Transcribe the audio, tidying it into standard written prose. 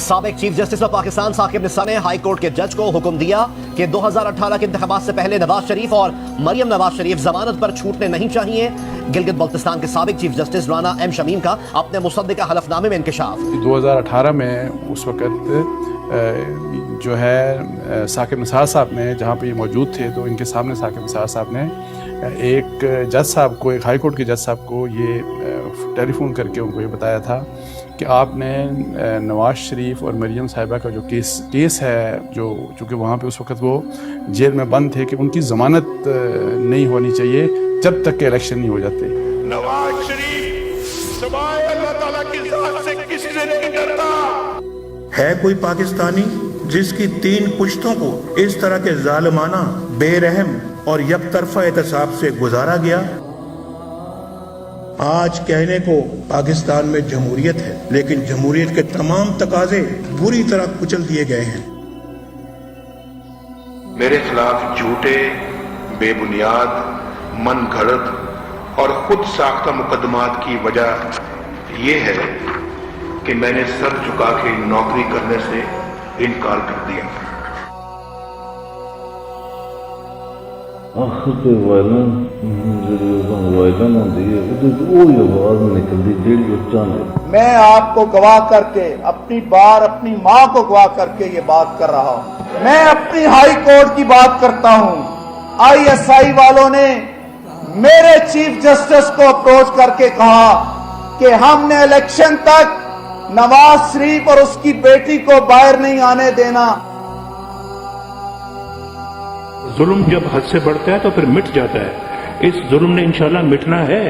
سابق chief justice of Pakistan Saqib Nisar نے high court کے جج کو حکم دیا کہ 2018 کے انتخابات سے پہلے نواز شریف اور مریم نواز شریف ضمانت پر چھوٹنے نہیں چاہیے۔ گلگت بلتستان کے سابق chief justice Rana M Shamim کا اپنے مصدقہ حلف نامے میں انکشاف۔ 2018 میں اس وقت جو ہے ثاقب نثار صاحب نے جہاں پہ یہ موجود تھے تو ان کے سامنے ثاقب نثار صاحب نے ایک جج صاحب کو، ایک ہائی کورٹ کے جج صاحب کو یہ ٹیلی فون کر کے ان کو یہ بتایا تھا کہ آپ نے نواز شریف اور مریم صاحبہ کا جو کیس ہے، جو چونکہ وہاں پہ اس وقت وہ جیل میں بند تھے، کہ ان کی ضمانت نہیں ہونی چاہیے جب تک کہ الیکشن نہیں ہو جاتے۔ نواز شریف سوائے اللہ تعالیٰ کی ذات سے کسی سے نہیں ڈرتا۔ ہے کوئی پاکستانی جس کی 3 پشتوں کو اس طرح کے ظالمانہ، بے رحم اور یک طرفہ احتساب سے گزارا گیا؟ آج کہنے کو پاکستان میں جمہوریت ہے، لیکن جمہوریت کے تمام تقاضے بری طرح کچل دیے گئے ہیں۔ میرے خلاف جھوٹے، بے بنیاد، من گھڑت اور خود ساختہ مقدمات کی وجہ یہ ہے کہ میں نے سر جھکا کے نوکری کرنے سے انکار کر دیا۔ میں آپ کو گواہ کر کے اپنی ماں کو گواہ کر کے یہ بات کر رہا ہوں۔ میں اپنی ہائی کورٹ کی بات کرتا ہوں۔ آئی ایس آئی والوں نے میرے چیف جسٹس کو اپروچ کر کے کہا کہ ہم نے الیکشن تک نواز شریف اور اس کی بیٹی کو باہر نہیں آنے دینا۔ ظلم جب حد سے بڑھتا ہے تو پھر مٹ جاتا ہے۔ اس ظلم نے انشاءاللہ مٹنا ہے۔